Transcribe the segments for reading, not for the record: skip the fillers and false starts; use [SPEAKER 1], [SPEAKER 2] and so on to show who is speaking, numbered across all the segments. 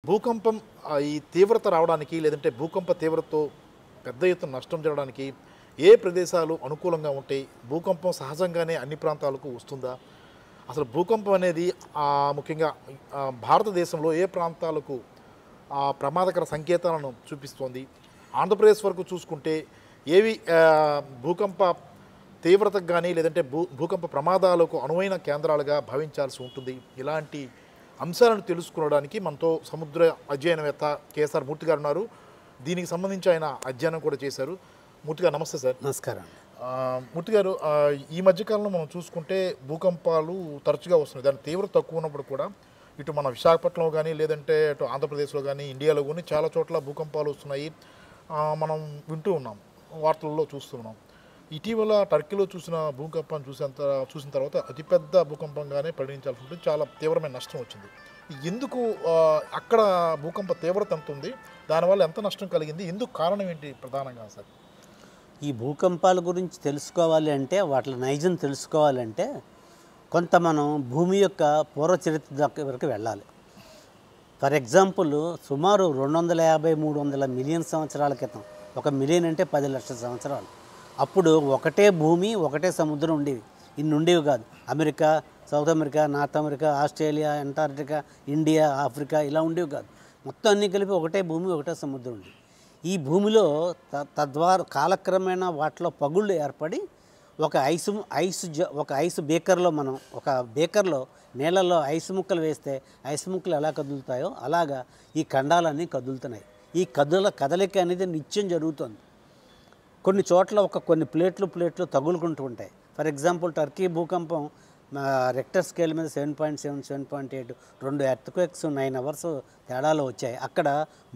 [SPEAKER 1] భూకంపం ఈ తీవ్రత రావడానికి లేదంటే భూకంప తీవ్రతతో పెద్ద ఎత్తున నష్టం జరగడానికి ఏ ప్రదేశాలు అనుకూలంగా ఉంటాయి? భూకంపం సహజంగానే అన్ని ప్రాంతాలకు వస్తుందా? అసలు భూకంపం అనేది ముఖ్యంగా భారతదేశంలో ఏ ప్రాంతాలకు ప్రమాదకర సంకేతాలను చూపిస్తోంది? ఆంధ్రప్రదేశ్ వరకు చూసుకుంటే ఏవి భూకంప తీవ్రతకు కానీ లేదంటే భూకంప ప్రమాదాలకు అనువైన కేంద్రాలుగా భావించాల్సి ఉంటుంది? ఇలాంటి అంశాలను తెలుసుకోవడానికి మనతో సముద్ర అధ్యయనవేత్త కేఎస్ఆర్ మూర్తి గారు ఉన్నారు. దీనికి సంబంధించి ఆయన అధ్యయనం కూడా చేశారు. మూర్తి గారు నమస్తే సార్.
[SPEAKER 2] నమస్కారం.
[SPEAKER 1] మూర్తి గారు, ఈ మధ్యకాలంలో మనం చూసుకుంటే భూకంపాలు తరచుగా వస్తున్నాయి. దాని తీవ్రత తక్కువ ఉన్నప్పుడు కూడా ఇటు మన విశాఖపట్నంలో కానీ లేదంటే ఇటు ఆంధ్రప్రదేశ్లో కానీ ఇండియాలో కానీ చాలా చోట్ల భూకంపాలు వస్తున్నాయి. మనం వింటూ ఉన్నాం, వార్తల్లో చూస్తున్నాం. ఇటీవల టర్కీలో చూసిన భూకంపాన్ని చూసిన తర్వాత అతిపెద్ద భూకంపంగానే పరిగణించాల్సి ఉంటుంది. చాలా తీవ్రమైన నష్టం వచ్చింది. ఎందుకు అక్కడ భూకంప తీవ్రత ఎంత ఉంది, దానివల్ల ఎంత నష్టం కలిగింది, ఎందుకు కారణం ఏంటి ప్రధానంగా సార్?
[SPEAKER 2] ఈ భూకంపాల గురించి తెలుసుకోవాలి అంటే, వాటి నైజం తెలుసుకోవాలంటే కొంత మనం భూమి యొక్క పూర్వ చరిత్ర వరకు వెళ్ళాలి. ఫర్ ఎగ్జాంపుల్, సుమారు 250-300 మిలియన్ సంవత్సరాల క్రితం, 1 మిలియన్ అంటే 10 లక్షల సంవత్సరాలు, అప్పుడు ఒకటే భూమి ఒకటే సముద్రం ఉండేవి. ఇన్ని ఉండేవి కాదు. America, south America, north America, Australia, Antarctica, India, Africa ఇలా ఉండేవి కాదు. మొత్తం అన్నీ కలిపి ఒకటే భూమి ఒకటే సముద్రం ఉండేది. ఈ భూమిలో తద్వారా కాలక్రమేణా వాటిలో పగుళ్ళు ఏర్పడి ఒక ఐసు బేకర్లో, మనం ఒక బేకర్లో నీళ్ళలో ఐసు ముక్కలు వేస్తే ఐసు ముక్కలు ఎలా కదులుతాయో అలాగా ఈ ఖండాలన్నీ కదులుతున్నాయి. ఈ కదలిక అనేది నిత్యం జరుగుతుంది. కొన్ని చోట్ల కొన్ని ప్లేట్లు తగులుకుంటూ ఉంటాయి. ఫర్ ఎగ్జాంపుల్, టర్కీ భూకంపం రెక్టర్ స్కేల్ మీద 7.7, 7.8, 2 ఎర్త్క్వేక్స్ 9 అవర్స్ తేడాలో వచ్చాయి. అక్కడ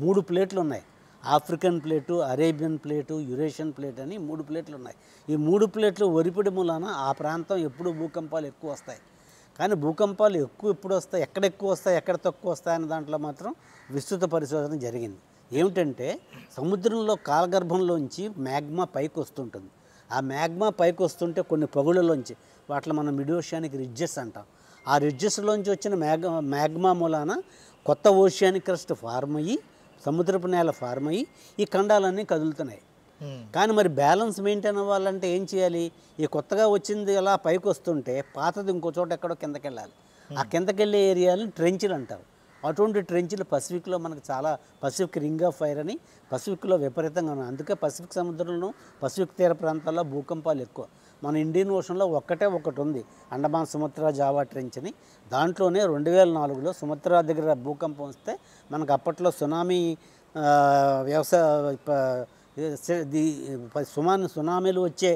[SPEAKER 2] 3 ప్లేట్లు ఉన్నాయి. African plate, Arabian plate, Eurasian plate అని 3 ప్లేట్లు ఉన్నాయి. ఈ 3 ప్లేట్లు ఒరిపిడి మూలాన ఆ ప్రాంతం ఎప్పుడు భూకంపాలు ఎక్కువ వస్తాయి. కానీ భూకంపాలు ఎప్పుడు వస్తాయి, ఎక్కడ ఎక్కువ వస్తాయి, ఎక్కడ తక్కువ వస్తాయి అనే దాంట్లో మాత్రం విస్తృత పరిశోధన జరిగింది. ఏమిటంటే, సముద్రంలో కాలగర్భంలోంచి మ్యాగ్మా పైకి వస్తుంటుంది. ఆ మ్యాగ్మా పైకి వస్తుంటే కొన్ని పగుళ్ళలోంచి, వాటిలో మనం మిడ్ ఓషియానిక్ రిడ్జెస్ అంటాం, ఆ రిడ్జెస్లోంచి వచ్చిన మ్యాగ్మా మూలాన కొత్త ఓషియానిక్ క్రస్ట్ ఫార్మ్ అయ్యి, సముద్రపు నేల ఫార్మ్ అయ్యి ఈ ఖండాలన్నీ కదులుతున్నాయి. కానీ మరి బ్యాలెన్స్ మెయింటైన్ అవ్వాలంటే ఏం చేయాలి? ఈ కొత్తగా వచ్చింది అలా పైకి వస్తుంటే పాతది ఇంకో చోట ఎక్కడో కిందకి వెళ్ళాలి. ఆ కిందకి వెళ్ళే ఏరియాలని ట్రెంచ్లు అంటారు. అటువంటి ట్రెంచ్లు పసిఫిక్లో మనకు చాలా, పసిఫిక్ రింగ్ ఆఫ్ ఫైర్ అని పసిఫిక్లో విపరీతంగా ఉన్నాయి. అందుకే పసిఫిక్ సముద్రంలో, పసిఫిక్ తీర ప్రాంతాల్లో భూకంపాలు ఎక్కువ. మన ఇండియన్ ఓషన్లో ఒకటి ఉంది, అండమాన్ సుమత్రా జావా ట్రెంచ్ అని. దాంట్లోనే 2004లో సుమత్రా దగ్గర భూకంపం వస్తే మనకు అప్పట్లో సునామీ సునామీలు వచ్చే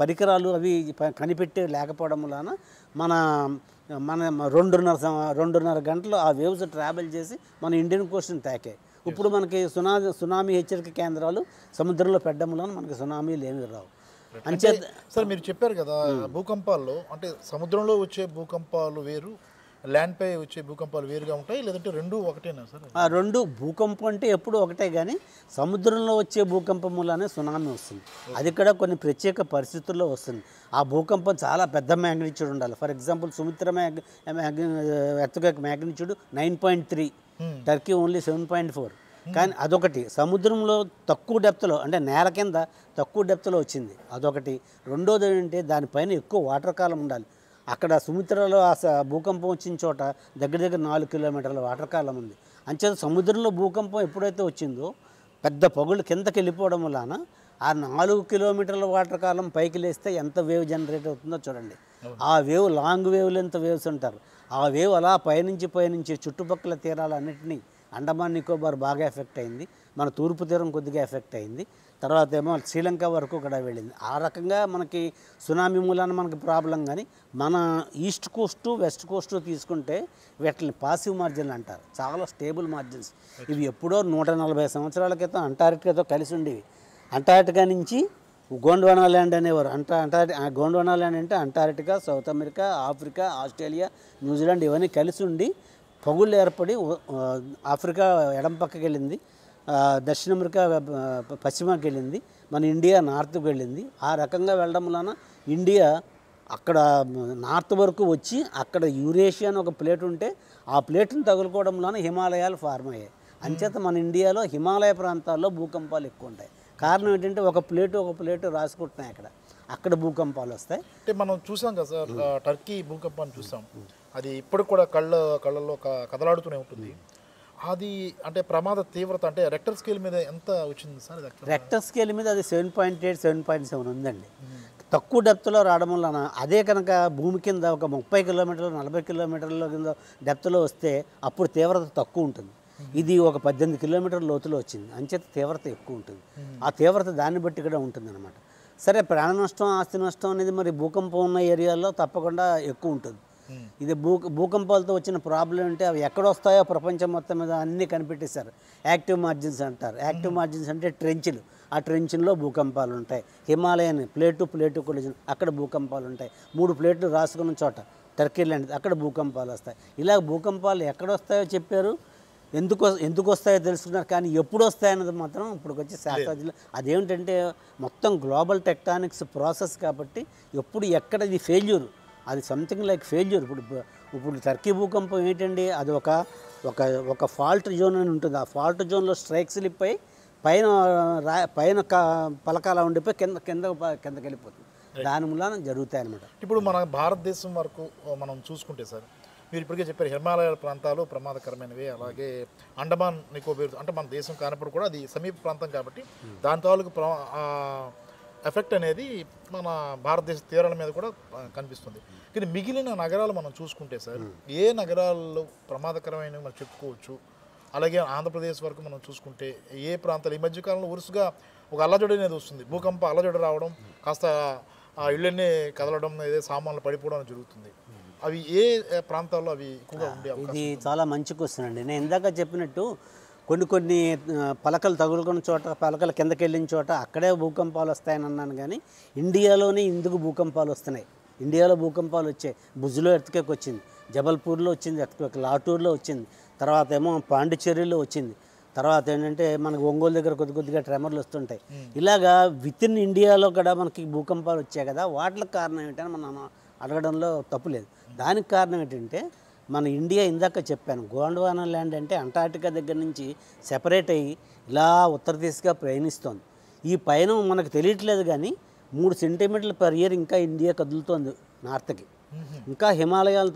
[SPEAKER 2] పరికరాలు అవి కనిపెట్టి లేకపోవడం వలన మన 2.5 గంటలు ఆ వేవ్స్ ట్రావెల్ చేసి మన ఇండియన్ కోస్ట్ని తాకాయి. ఇప్పుడు మనకి సునామీ హెచ్చరిక కేంద్రాలు సముద్రంలో పెట్టడం వలన మనకి సునామీలు ఏమీ రావు.
[SPEAKER 1] అంటే సార్, మీరు చెప్పారు కదా, భూకంపాల్లో అంటే సముద్రంలో వచ్చే భూకంపాలు వేరు, ల్యాండ్పై వచ్చే భూకంపాలు వేరుగా ఉంటాయి, లేదంటే రెండు ఒకటేనా సార్?
[SPEAKER 2] రెండు భూకంపం అంటే ఎప్పుడు ఒకటే, కానీ సముద్రంలో వచ్చే భూకంపం వల్లనే సునామీ వస్తుంది. అది కూడా కొన్ని ప్రత్యేక పరిస్థితుల్లో వస్తుంది. ఆ భూకంపం చాలా పెద్ద మ్యాగ్నిట్యూడ్ ఉండాలి. For example, Sumitra earthquake magnitude 9.3, Turkey only 7.4. కానీ అదొకటి. సముద్రంలో తక్కువ డెప్త్లో, అంటే నేల కింద తక్కువ డెప్త్లో వచ్చింది, అదొకటి. రెండోది ఏంటంటే, దానిపైన ఎక్కువ వాటర్ కాలం ఉండాలి. అక్కడ సుమిత్రలో భూకంపం వచ్చిన చోట దగ్గర 4 కిలోమీటర్ల వాటర్ కాలం ఉంది. అంచేత సముద్రంలో భూకంపం ఎప్పుడైతే వచ్చిందో పెద్ద పగుళ్ళు కిందకి వెళ్ళిపోవడం వలన ఆ 4 కిలోమీటర్ల వాటర్ కాలం పైకి లేస్తే ఎంత వేవ్ జనరేట్ అవుతుందో చూడండి. ఆ wave long wave length waves అంటారు. ఆ వేవ్ అలా పయనించి చుట్టుపక్కల తీరాలన్నింటినీ, అండమాన్ నికోబార్ బాగా ఎఫెక్ట్ అయింది, మన తూర్పు తీరం కొద్దిగా ఎఫెక్ట్ అయింది, తర్వాత ఏమో శ్రీలంక వరకు కూడా వెళ్ళింది. ఆ రకంగా మనకి సునామీ మూలాన మనకి ప్రాబ్లం. కానీ మన ఈస్ట్ కోస్టు, వెస్ట్ కోస్టు తీసుకుంటే వీటిని పాసివ్ మార్జిన్లు అంటారు, చాలా స్టేబుల్ మార్జిన్స్. ఇవి ఎప్పుడో 140 సంవత్సరాల క్రితం అంటార్క్టికాతో కలిసి ఉండేవి. అంటార్క్టికా నుంచి గోండ్వానా ల్యాండ్ అనేవారు. గోండ్వానా ల్యాండ్ అంటే Antarctica, south America, Africa, Australia, New Zealand ఇవన్నీ కలిసి ఉండి పగుళ్ళు ఏర్పడి ఆఫ్రికా ఎడం పక్కకి వెళ్ళింది, దక్షిణ అమెరికా పశ్చిమకి వెళ్ళింది, మన ఇండియా నార్త్కి వెళ్ళింది. ఆ రకంగా వెళ్ళడం వలన ఇండియా అక్కడ నార్త్ వరకు వచ్చి అక్కడ యూరేషియా అని ఒక ప్లేట్ ఉంటే ఆ ప్లేట్ని తగులుకోవడంలోనే హిమాలయాలు ఫార్మ్ అయ్యాయి. అంచేత మన ఇండియాలో హిమాలయ ప్రాంతాల్లో భూకంపాలు ఎక్కువ ఉంటాయి. కారణం ఏంటంటే ఒక ప్లేటు రాసుకుంటున్నాయి అక్కడ భూకంపాలు వస్తాయి.
[SPEAKER 1] అంటే మనం చూసాం కదా సార్, టర్కీ భూకంపాన్ని చూసాం. అది ఇప్పటికి కూడా కళ్ళల్లో కదలాడుతూనే ఉంటుంది. అది అంటే ప్రమాద తీవ్రత అంటే రెక్టర్ స్కేల్ మీద ఎంత వచ్చింది సార్?
[SPEAKER 2] రెక్టర్ స్కేల్ మీద అది 7.8 7.7 ఉందండి. తక్కువ డెప్త్లో రావడం వలన అదే కనుక భూమి కింద ఒక 30 కిలోమీటర్లు 40 కిలోమీటర్ల కింద డెప్త్లో వస్తే అప్పుడు తీవ్రత తక్కువ ఉంటుంది. ఇది ఒక 18 కిలోమీటర్ల లోతులో వచ్చింది, అంచేత తీవ్రత ఎక్కువ ఉంటుంది. ఆ తీవ్రత దాన్ని బట్టి కూడా ఉంటుంది అనమాట. సరే, ప్రాణ నష్టం ఆస్తి నష్టం అనేది మరి భూకంపం ఉన్న ఏరియాల్లో తప్పకుండా ఎక్కువ ఉంటుంది. ఇది భూకంపాలతో వచ్చిన ప్రాబ్లం అంటే అవి ఎక్కడ వస్తాయో ప్రపంచం మొత్తం మీద అన్నీ కనిపెట్టేశారు. యాక్టివ్ మార్జిన్స్ అంటారు. యాక్టివ్ మార్జిన్స్ అంటే ట్రెంచ్లు. ఆ ట్రెంచ్లో భూకంపాలు ఉంటాయి. హిమాలయన్ ప్లేటు కొలిజన్ అక్కడ భూకంపాలు ఉంటాయి. 3 ప్లేట్లు రాసుకున్న చోట టర్కీ ల్యాండ్ అక్కడ భూకంపాలు వస్తాయి. ఇలా భూకంపాలు ఎక్కడ వస్తాయో చెప్పారు, ఎందుకు వస్తాయో తెలుసుకున్నారు, కానీ ఎప్పుడు వస్తాయన్నది మాత్రం ఇప్పుడు వచ్చి శాస్త్రజ్ఞులు అదేమిటంటే మొత్తం గ్లోబల్ టెక్టానిక్స్ ప్రాసెస్ కాబట్టి ఎప్పుడు ఎక్కడ ఇది ఫెయిల్యూర్, అది సంథింగ్ లైక్ ఫెయిల్యూర్. ఇప్పుడు టర్కీ భూకంపం ఏంటండి, అది ఒక ఫాల్ట్ జోన్ అని ఉంటుంది. ఆ ఫాల్ట్ జోన్లో స్ట్రైక్ స్లిప్ అయి పైన పలకాల ఉండిపోయి కిందకి వెళ్ళిపోతుంది. దాని మూలన జరుగుతాయి అన్నమాట.
[SPEAKER 1] ఇప్పుడు మన భారతదేశం వరకు మనం చూసుకుంటే సార్, మీరు ఇప్పటికే చెప్పారు హిమాలయ ప్రాంతాలు ప్రమాదకరమైనవి, అలాగే అండమాన్ నికోబార్ అంటే మన దేశం కానప్పుడు కూడా అది సమీప ప్రాంతం కాబట్టి దాని తాలూకు ఎఫెక్ట్ అనేది మన భారతదేశ తీరాల మీద కూడా కనిపిస్తుంది. కానీ మిగిలిన నగరాలు మనం చూసుకుంటే సార్, ఏ నగరాల్లో ప్రమాదకరమైనవి మనం చెప్పుకోవచ్చు? అలాగే ఆంధ్రప్రదేశ్ వరకు మనం చూసుకుంటే ఏ ప్రాంతాలు ఈ మధ్యకాలంలో వరుసగా ఒక అల్లజడి అనేది వస్తుంది, భూకంప అల్లజడి రావడం, కాస్త ఆ ఇళ్ళన్నీ కదలడం, ఏదో సామాన్లు పడిపోవడం జరుగుతుంది. అవి ఏ ప్రాంతాల్లో అవి ఎక్కువగా ఉండే అవకాశం?
[SPEAKER 2] ఇది చాలా మంచి క్వశ్చన్ అండి. నేను ఇందాక చెప్పినట్టు కొన్ని పలకలు తగులుకున్న చోట, పలకలు కిందకి వెళ్ళిన చోట అక్కడే భూకంపాలు వస్తాయని అన్నాను. కానీ ఇండియాలోనే ఎందుకు భూకంపాలు వస్తున్నాయి? ఇండియాలో భూకంపాలు వచ్చాయి. భుజ్లో ఎర్త్క్వేక్ వచ్చింది, జబల్పూర్లో వచ్చింది ఎర్త్క్వేక్, లాటూర్లో వచ్చింది, తర్వాత ఏమో పాండిచ్చేరిలో వచ్చింది, తర్వాత ఏంటంటే మనకు ఒంగోలు దగ్గర కొద్దిగా ట్రెమర్లు వస్తుంటాయి. ఇలాగా విత్ ఇన్ ఇండియాలో కూడా మనకి భూకంపాలు వచ్చాయి కదా, వాటికి కారణం ఏంటని మనం అడగడంలో తప్పు లేదు. దానికి కారణం ఏంటంటే మన ఇండియా ఇందాక చెప్పాను, గోండ్వానా ల్యాండ్ అంటే అంటార్టికా దగ్గర నుంచి సెపరేట్ అయ్యి ఇలా ఉత్తర దిశగా ప్రయాణిస్తోంది. ఈ పైన మనకు తెలియట్లేదు కానీ 3 సెంటీమీటర్ల పర్ ఇయర్ ఇంకా ఇండియా కదులుతోంది నార్త్కి. ఇంకా హిమాలయాలు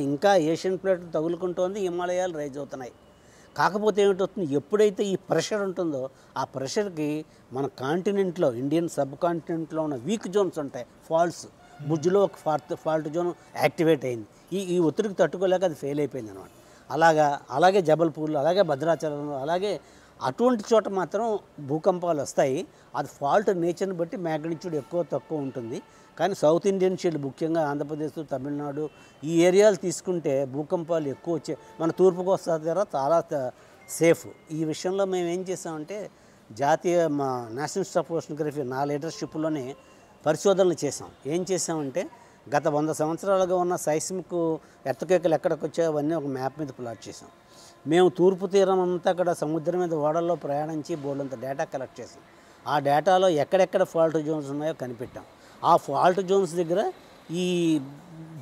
[SPEAKER 2] ఇంకా ఏషియన్ ప్లేట్లు తగులుకుంటోంది, హిమాలయాలు రైజ్ అవుతున్నాయి. కాకపోతే ఏమిటవుతుంది, ఎప్పుడైతే ఈ ప్రెషర్ ఉంటుందో ఆ ప్రెషర్కి మన కాంటినెంట్లో, ఇండియన్ సబ్ కాంటినెంట్లో ఉన్న వీక్ జోన్స్ ఉంటాయి, ఫాల్ట్స్. భుజ్లో ఒక ఫాల్ట్ జోన్ యాక్టివేట్ అయింది. ఈ ఒత్తిడికి తట్టుకోలేక అది ఫెయిల్ అయిపోయింది అనమాట. అలాగే జబల్పూర్లో, అలాగే భద్రాచలంలో, అలాగే అటువంటి చోట మాత్రం భూకంపాలు వస్తాయి. అది ఫాల్ట్ నేచర్ని బట్టి మ్యాగ్నిట్యూడ్ ఎక్కువ తక్కువ ఉంటుంది. కానీ సౌత్ ఇండియన్ షెల్, ముఖ్యంగా ఆంధ్రప్రదేశ్, తమిళనాడు ఈ ఏరియాలు తీసుకుంటే భూకంపాలు ఎక్కువ వచ్చాయి. మన తూర్పు కోస్తా దగ్గర చాలా సేఫ్. ఈ విషయంలో మేము ఏం చేసామంటే మా నేషనల్ ఇన్స్టిట్యూట్ ఆఫ్ ఓషనోగ్రఫీ నా లీడర్షిప్లోనే పరిశోధనలు చేసాం. ఏం చేసామంటే గత 100 సంవత్సరాలుగా ఉన్న సైస్మిక్ ఎర్త్క్వేక్లు ఎక్కడికి వచ్చాయో అవన్నీ ఒక మ్యాప్ మీద ప్లాట్ చేసాం. మేము తూర్పు తీరం అంతా అక్కడ సముద్రం మీద ఓడల్లో ప్రయాణించి బోర్డంత డేటా కలెక్ట్ చేసాం. ఆ డేటాలో ఎక్కడెక్కడ ఫాల్ట్ జోన్స్ ఉన్నాయో కనిపెట్టాం. ఆ ఫాల్ట్ జోన్స్ దగ్గర ఈ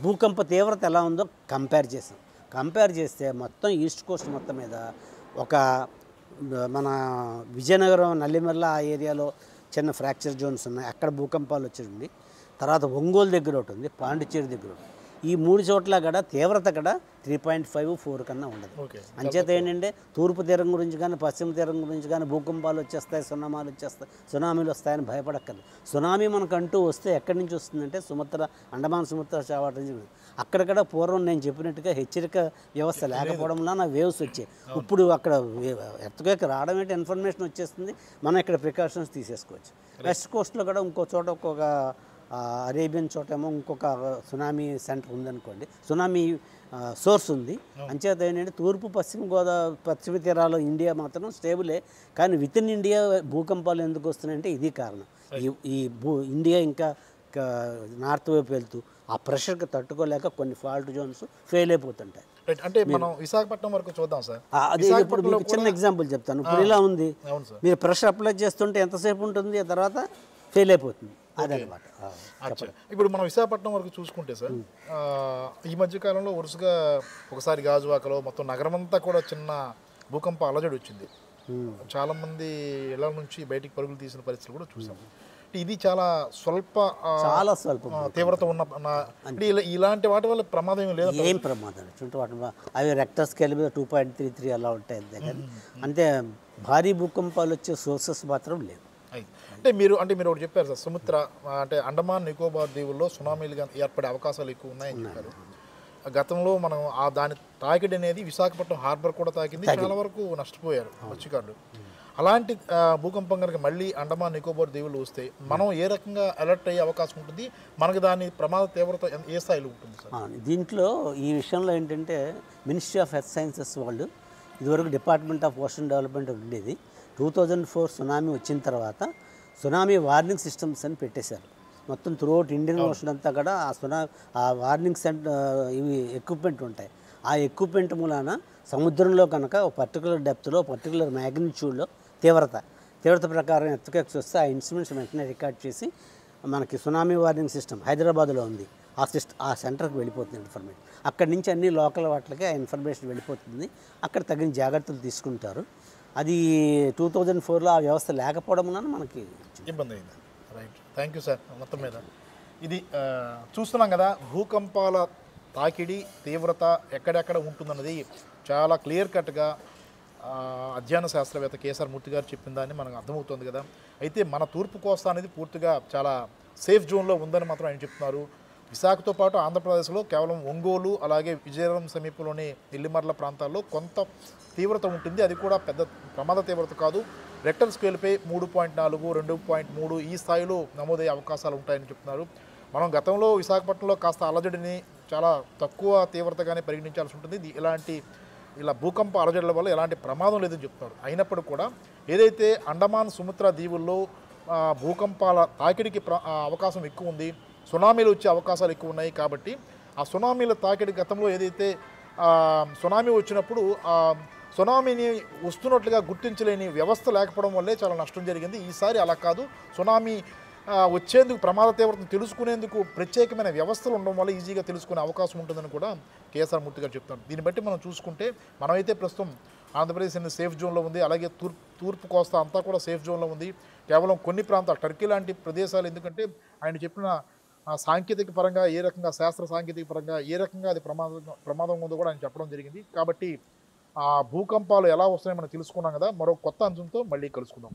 [SPEAKER 2] భూకంప తీవ్రత ఎలా ఉందో కంపేర్ చేస్తే మొత్తం ఈస్ట్ కోస్ట్ మొత్తం మీద ఒక మన విజయనగరం, నల్లిమర్ల ఆ ఏరియాలో చిన్న ఫ్రాక్చర్ జోన్స్ ఉన్నాయి, అక్కడ భూకంపాలు వచ్చింది. తర్వాత ఒంగోలు దగ్గర ఒకటి ఉంది, పాండిచ్చేరి దగ్గర ఒకటి. ఈ 3 చోట్ల కూడా తీవ్రత కూడా 3.5 4 కన్నా ఉండదు. అంచేత ఏంటంటే తూర్పు తీరం గురించి కానీ పశ్చిమ తీరం గురించి కానీ భూకంపాలు వచ్చేస్తాయి, సునామీలు వస్తాయని భయపడక్కర్లేదు. సునామీ మనకంటూ వస్తే ఎక్కడి నుంచి వస్తుందంటే అండమాన్ సుమత్ర చావాట నుంచి. అక్కడక్కడ పూర్వం నేను చెప్పినట్టుగా హెచ్చరిక వ్యవస్థ లేకపోవడం వల్ల వేవ్స్ వచ్చాయి. ఇప్పుడు అక్కడ ఎర్త్క్వేక్ రావడం ఏంటి ఇన్ఫర్మేషన్ వచ్చేస్తుంది, మనం ఇక్కడ ప్రికాషన్స్ తీసేసుకోవచ్చు. వెస్ట్ కోస్ట్లో కూడా ఇంకో చోట ఒక్కొక్క అరేబియన్ చోటేమో ఇంకొక సునామీ సెంటర్ ఉందనుకోండి, సునామీ సోర్స్ ఉంది. అంచేత ఏంటంటే తూర్పు పశ్చిమ తీరాల్లో ఇండియా మాత్రం స్టేబులే. కానీ విత్ ఇన్ ఇండియా భూకంపాలు ఎందుకు వస్తున్నాయంటే ఇది కారణం. ఇండియా ఇంకా నార్త్ వైపు వెళ్తూ ఆ ప్రెషర్కి తట్టుకోలేక కొన్ని ఫాల్ట్ జోన్స్ ఫెయిల్ అయిపోతుంటాయి.
[SPEAKER 1] అంటే మనం విశాఖపట్నం వరకు చూద్దాం సార్.
[SPEAKER 2] అదే ఇప్పుడు మీకు చిన్న ఎగ్జాంపుల్ చెప్తాను. ఇప్పుడు ఇలా ఉంది, మీరు ప్రెషర్ అప్లై చేస్తుంటే ఎంతసేపు ఉంటుంది, ఆ తర్వాత ఫెయిల్ అయిపోతుంది. అదనమాట.
[SPEAKER 1] అచ్చా. ఇప్పుడు మనం విశాఖపట్నం వరకు చూసుకుంటే సార్, ఈ మధ్య కాలంలో వరుసగా ఒకసారి గాజువాకలో మొత్తం నగరం అంతా కూడా చిన్న భూకంప అలజడి వచ్చింది. చాలామంది ఇళ్ల నుంచి బయటికి పరుగులు తీసిన పరిస్థితులు కూడా చూసాం. ఇది చాలా
[SPEAKER 2] చాలా స్వల్పం
[SPEAKER 1] తీవ్రత ఉన్న అంటే ఇలాంటి వాటి వల్ల ప్రమాదం ఏం లేదు.
[SPEAKER 2] ఏం ప్రమాదం చుట్టూ అవి రెక్టర్ స్కేల్ మీద 2.33 అలా ఉంటాయి అంతే కానీ అంటే భారీ భూకంపాలు వచ్చే సోర్సెస్ మాత్రం లేవు.
[SPEAKER 1] అంటే మీరు ఒకటి చెప్పారు సార్, సముద్ర అంటే అండమాన్ నికోబార్ దీవుల్లో సునామీలుగా ఏర్పడే అవకాశాలు ఎక్కువ ఉన్నాయని చెప్పారు. గతంలో మనం దాని తాకిడి అనేది విశాఖపట్నం హార్బర్ కూడా తాకింది, చాలా వరకు నష్టపోయారు మత్స్యకారులు. అలాంటి భూకంపం కనుక మళ్ళీ అండమాన్ నికోబార్ దీవులు వస్తే మనం ఏ రకంగా అలర్ట్ అయ్యే అవకాశం ఉంటుంది, మనకు దాని ప్రమాద తీవ్రత ఏ స్థాయిలో ఉంటుంది సార్?
[SPEAKER 2] దీంట్లో ఈ విషయంలో ఏంటంటే మినిస్ట్రీ ఆఫ్ ఎర్త్ సైన్సెస్ వాళ్ళు ఇదివరకు డిపార్ట్మెంట్ ఆఫ్ ఓషన్ డెవలప్మెంట్ ఉండేది. 2004 సునామీ వచ్చిన తర్వాత సునామీ వార్నింగ్ సిస్టమ్స్ అని పెట్టేశారు. మొత్తం త్రూఅవుట్ ఇండియన్ ఓషన్ అంతా కూడా ఆ వార్నింగ్ ఇవి ఎక్విప్మెంట్ ఉంటాయి. ఆ ఎక్విప్మెంట్ మూలాన సముద్రంలో కనుక ఒక పర్టికులర్ డెప్త్లో పర్టికులర్ మ్యాగ్నిట్యూడ్లో తీవ్రత ప్రకారం ఎర్త్క్వేక్స్ వస్తే ఆ ఇన్స్ట్రుమెంట్స్ వెంటనే రికార్డ్ చేసి మనకి సునామీ వార్నింగ్ సిస్టమ్ హైదరాబాద్లో ఉంది. ఆ సెంటర్కి వెళ్ళిపోతుంది ఇన్ఫర్మేషన్. అక్కడి నుంచి అన్ని లోకల్ వాటికి ఆ ఇన్ఫర్మేషన్ వెళ్ళిపోతుంది. అక్కడ తగిన జాగ్రత్తలు తీసుకుంటారు. అది 2004లో ఆ వ్యవస్థ లేకపోవడం వలన మనకి
[SPEAKER 1] ఇబ్బంది అయింది. Right, thank you sir. మొత్తం మీద ఇది చూస్తున్నాం కదా, భూకంపాల తాకిడి తీవ్రత ఎక్కడెక్కడ ఉంటుందన్నది చాలా క్లియర్ కట్గా అధ్యయన శాస్త్రవేత్త కేఎస్ఆర్ మూర్తి గారు చెప్పిన దాన్ని మనకు అర్థమవుతుంది కదా. అయితే మన తూర్పు కోస్తా అనేది పూర్తిగా చాలా సేఫ్ జోన్లో ఉందని మాత్రం ఆయన చెప్తున్నారు. విశాఖతో పాటు ఆంధ్రప్రదేశ్లో కేవలం ఒంగోలు అలాగే విజయనగరం సమీపంలోని నెల్లిమర్ల ప్రాంతాల్లో కొంత తీవ్రత ఉంటుంది. అది కూడా పెద్ద ప్రమాద తీవ్రత కాదు. రెక్టర్ స్కేల్పై 3.4, 2.3 ఈ స్థాయిలో నమోదయ్యే అవకాశాలు ఉంటాయని చెప్తున్నారు. మనం గతంలో విశాఖపట్నంలో కాస్త అలజడిని చాలా తక్కువ తీవ్రతగానే పరిగణించాల్సి ఉంటుంది. ఇలా భూకంప అలజడుల వల్ల ఎలాంటి ప్రమాదం లేదని చెప్తున్నారు. అయినప్పటికీ కూడా ఏదైతే అండమాన్ సుముద్ర దీవుల్లో భూకంపాల తాకిడికి అవకాశం ఎక్కువ ఉంది, సునామీలు వచ్చే అవకాశాలు ఎక్కువ ఉన్నాయి. కాబట్టి ఆ సునామీల తాకిడి గతంలో ఏదైతే సునామీ వచ్చినప్పుడు సునామీని వస్తున్నట్లుగా గుర్తించలేని వ్యవస్థ లేకపోవడం వల్లే చాలా నష్టం జరిగింది. ఈసారి అలా కాదు, సునామీ వచ్చేందుకు ప్రమాద తీవ్రతను తెలుసుకునేందుకు ప్రత్యేకమైన వ్యవస్థలు ఉండడం వల్ల ఈజీగా తెలుసుకునే అవకాశం ఉంటుందని కూడా కేఎస్ఆర్ మూర్తి గారు చెప్తారు. దీన్ని బట్టి మనం చూసుకుంటే మనమైతే ప్రస్తుతం ఆంధ్రప్రదేశ్ అనేది సేఫ్ జోన్లో ఉంది, అలాగే తూర్పు కోస్తా అంతా కూడా సేఫ్ జోన్లో ఉంది. కేవలం కొన్ని ప్రాంతాలు టర్కీ లాంటి ప్రదేశాలు, ఎందుకంటే ఆయన చెప్పిన సాంకేతిక పరంగా ఏ రకంగా, శాస్త్ర సాంకేతిక పరంగా ఏ రకంగా అది ప్రమాదం ఉందో కూడా ఆయన చెప్పడం జరిగింది. కాబట్టి ఆ భూకంపాలు ఎలా వస్తాయో మనం తెలుసుకున్నాం కదా. మరో కొత్త అంశంతో మళ్ళీ కలుసుకుందాం.